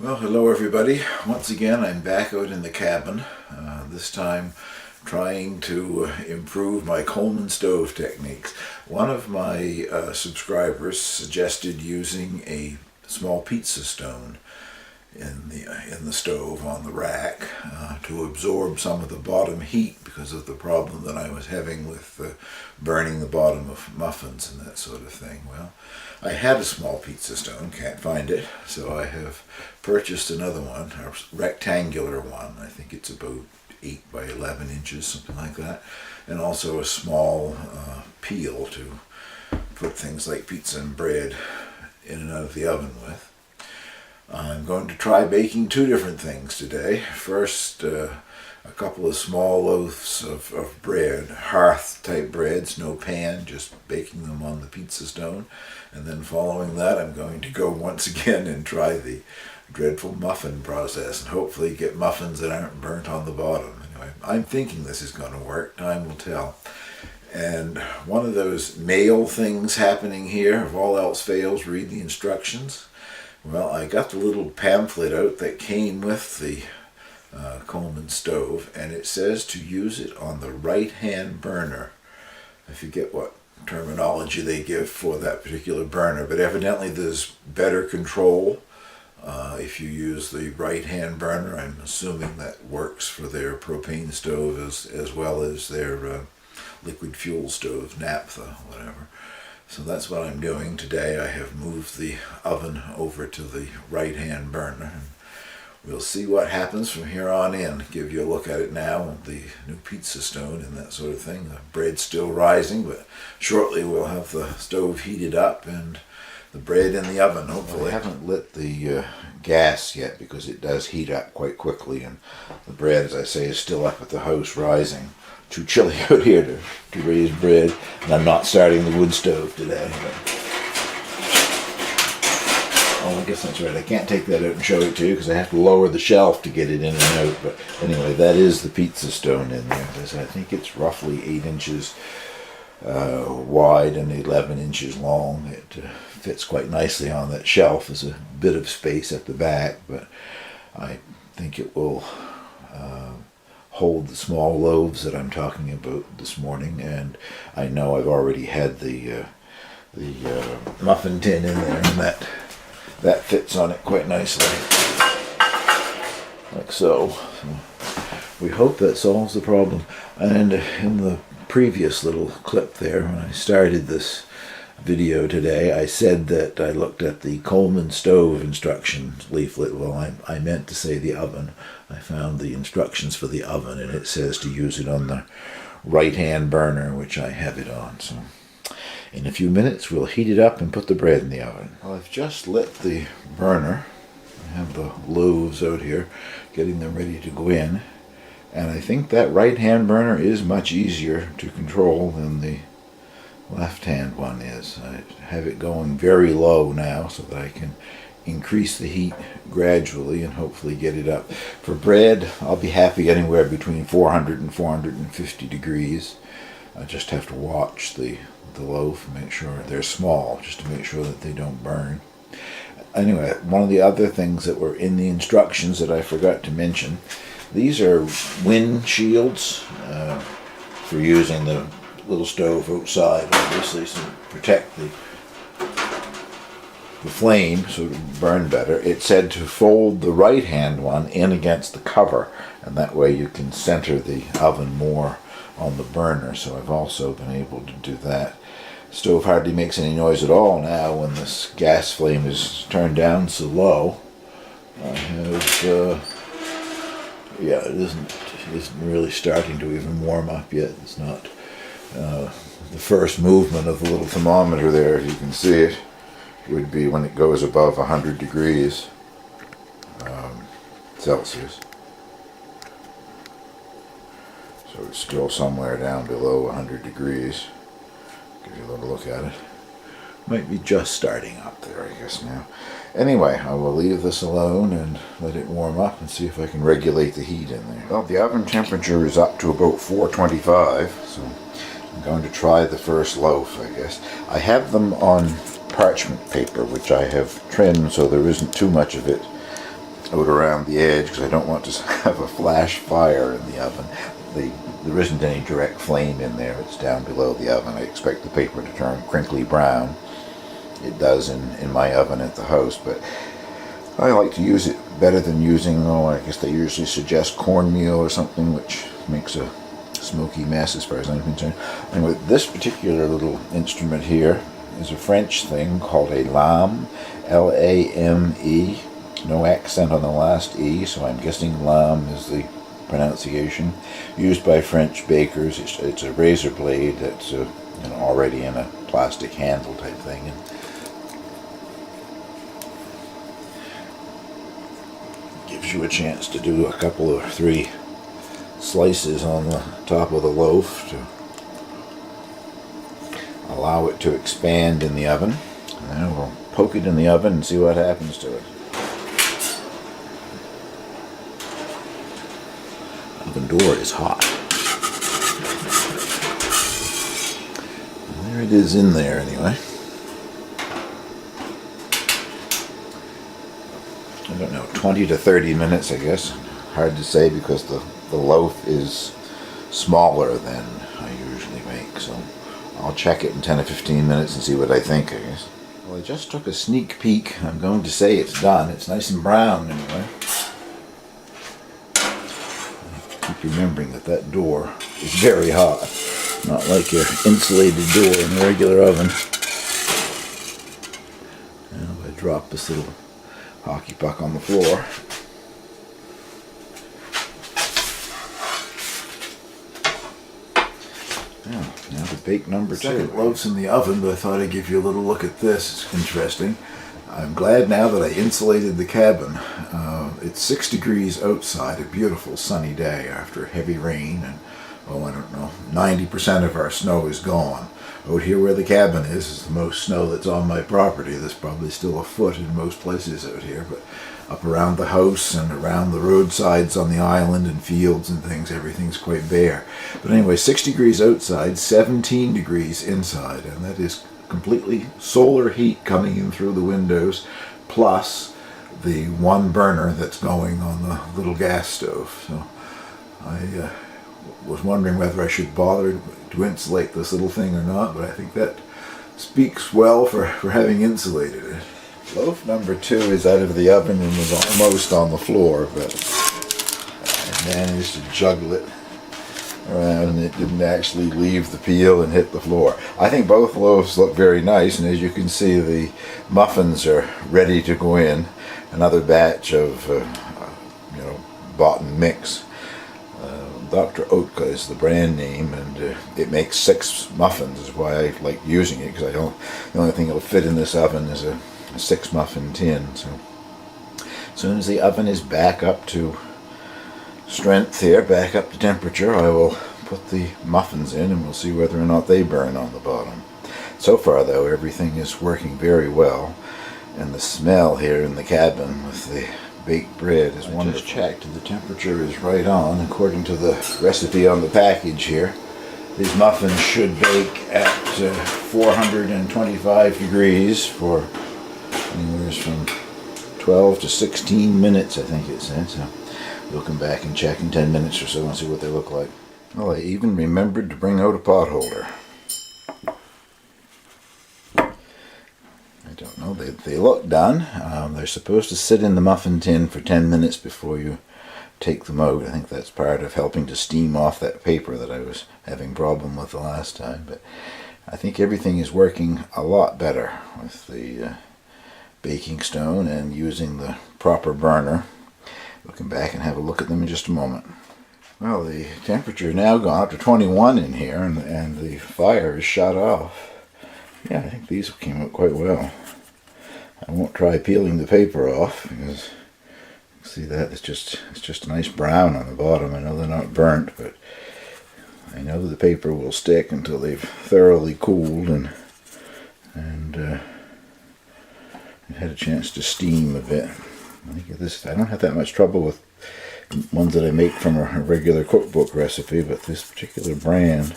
Well, hello everybody. Once again, I'm back out in the cabin, this time trying to improve my Coleman stove techniques. One of my subscribers suggested using a small pizza stone in the stove on the rack to absorb some of the bottom heat because of the problem that I was having with burning the bottom of muffins and that sort of thing. Well, I had a small pizza stone, can't find it, so I have purchased another one, a rectangular one. I think it's about 8 by 11 inches, something like that, and also a small peel to put things like pizza and bread in and out of the oven with. I'm going to try baking two different things today. First, a couple of small loaves of bread, hearth type breads, no pan, just baking them on the pizza stone. And then following that, I'm going to go once again and try the dreadful muffin process and hopefully get muffins that aren't burnt on the bottom. Anyway, I'm thinking this is going to work. Time will tell. And one of those mail things happening here, if all else fails, read the instructions. Well, I got the little pamphlet out that came with the Coleman stove, and it says to use it on the right-hand burner. I forget what terminology they give for that particular burner, but evidently there's better control if you use the right-hand burner. I'm assuming that works for their propane stove as well as their liquid fuel stove, naphtha, whatever. So that's what I'm doing today. I have moved the oven over to the right-hand burner. And we'll see what happens from here on in. Give you a look at it now with the new pizza stone and that sort of thing. The bread's still rising, but shortly we'll have the stove heated up and the bread in the oven, hopefully. I haven't lit the gas yet because it does heat up quite quickly, and the bread, as I say, is still up at the house rising. Too chilly out here to raise bread, and I'm not starting the wood stove today. Oh, I guess that's right. I can't take that out and show it to you because I have to lower the shelf to get it in and out. But anyway, that is the pizza stone in there. I think it's roughly 8 inches wide and 11 inches long. It fits quite nicely on that shelf. There's a bit of space at the back, but I think it will hold the small loaves that I'm talking about this morning. And I know I've already had the muffin tin in there, and that fits on it quite nicely, like so. We hope that solves the problem. And in the previous little clip there, when I started this video today, I said that I looked at the Coleman stove instructions leaflet. Well, I meant to say the oven. I found the instructions for the oven, and it says to use it on the right-hand burner, which I have it on. So in a few minutes, we'll heat it up and put the bread in the oven. Well, I've just lit the burner. I have the loaves out here, getting them ready to go in. And I think that right-hand burner is much easier to control than the left-hand one is. I have it going very low now so that I can increase the heat gradually and hopefully get it up. For bread, I'll be happy anywhere between 400 and 450 degrees. I just have to watch the loaf and make sure they're small, just to make sure that they don't burn. Anyway, one of the other things that were in the instructions that I forgot to mention, these are wind shields for using the little stove outside, obviously, so to protect the flame so it'll burn better. It said to fold the right hand one in against the cover, and that way you can center the oven more on the burner. So I've also been able to do that. The stove hardly makes any noise at all now when this gas flame is turned down so low. I have yeah, it isn't really starting to even warm up yet. It's not the first movement of the little thermometer there, if you can see it, would be when it goes above 100 degrees Celsius. So it's still somewhere down below 100 degrees. Give you a little look at it. Might be just starting up there, I guess, now. Anyway, I will leave this alone and let it warm up and see if I can regulate the heat in there. Well, the oven temperature is up to about 425, so I'm going to try the first loaf, I guess. I have them on parchment paper, which I have trimmed so there isn't too much of it out around the edge because I don't want to have a flash fire in the oven. There isn't any direct flame in there, it's down below the oven. I expect the paper to turn crinkly brown. It does in my oven at the house, but I like to use it better than using, I guess they usually suggest cornmeal or something, which makes a smoky mess as far as I'm concerned. Anyway, this particular little instrument here is a French thing called a lame, L-A-M-E. No accent on the last E, so I'm guessing lame is the pronunciation. Used by French bakers. It's a razor blade that's already in a plastic handle type thing. And gives you a chance to do a couple or 3 slices on the top of the loaf to allow it to expand in the oven. And then we'll poke it in the oven and see what happens to it. Oven door is hot. And there it is in there anyway. I don't know, 20 to 30 minutes I guess. Hard to say because the loaf is smaller than I usually make, so I'll check it in 10 or 15 minutes and see what I think, I guess. Well, I just took a sneak peek. I'm going to say it's done. It's nice and brown anyway. Keep remembering that door is very hot, not like your insulated door in a regular oven. Now if I drop this little hockey puck on the floor. Now to bake number 2. Second loaf's in the oven, but I thought I'd give you a little look at this. It's interesting. I'm glad now that I insulated the cabin. It's 6 degrees outside, a beautiful sunny day after heavy rain, and I don't know, 90% of our snow is gone. Out here where the cabin is the most snow that's on my property. There's probably still a foot in most places out here, but up around the house and around the roadsides on the island and fields and things, everything's quite bare. But anyway, 6 degrees outside, 17 degrees inside, and that is completely solar heat coming in through the windows, plus the one burner that's going on the little gas stove. So I was wondering whether I should bother to insulate this little thing or not, but I think that speaks well for having insulated it. Loaf number 2 is out of the oven and was almost on the floor, but I managed to juggle it around and it didn't actually leave the peel and hit the floor. I think both loaves look very nice, and as you can see, the muffins are ready to go in. Another batch of bought and mix. Dr. Oetker is the brand name, and it makes 6 muffins, is why I like using it, because the only thing that'll fit in this oven is a 6 muffin tin. So as soon as the oven is back up to strength here, back up to temperature, I will put the muffins in and we'll see whether or not they burn on the bottom. So far though, everything is working very well, and the smell here in the cabin with the baked bread is wonderful. I just checked and the temperature is right on according to the recipe on the package here. These muffins should bake at 425 degrees for anywhere from 12 to 16 minutes, I think it said. So we'll come back and check in 10 minutes or so and see what they look like. Well, I even remembered to bring out a pot holder. I don't know, they look done. They're supposed to sit in the muffin tin for 10 minutes before you take them out. I think that's part of helping to steam off that paper that I was having problem with the last time. But I think everything is working a lot better with the baking stone and using the proper burner. We'll come back and have a look at them in just a moment. Well, the temperature has now gone up to 21 in here, and the fire is shut off. Yeah, I think these came out quite well. I won't try peeling the paper off because see that it's just a nice brown on the bottom. I know they're not burnt, but I know the paper will stick until they've thoroughly cooled and had a chance to steam a bit. I think this, I don't have that much trouble with ones that I make from a regular cookbook recipe, but this particular brand,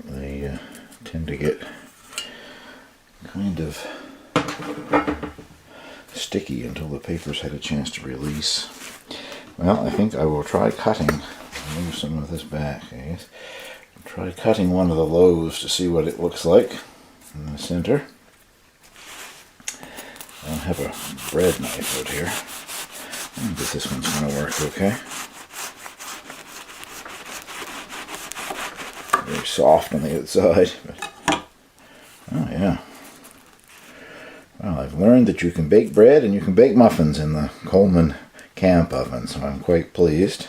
they tend to get kind of sticky until the papers had a chance to release. Well, I think I will try cutting. I'll move some of this back, I guess. Try cutting one of the loaves to see what it looks like in the center. I don't have a bread knife out here. I think this one's going to work okay. Very soft on the outside. But, oh yeah. Well, I've learned that you can bake bread and you can bake muffins in the Coleman Camp Oven, so I'm quite pleased.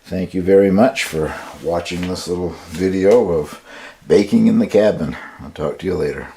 Thank you very much for watching this little video of baking in the cabin. I'll talk to you later.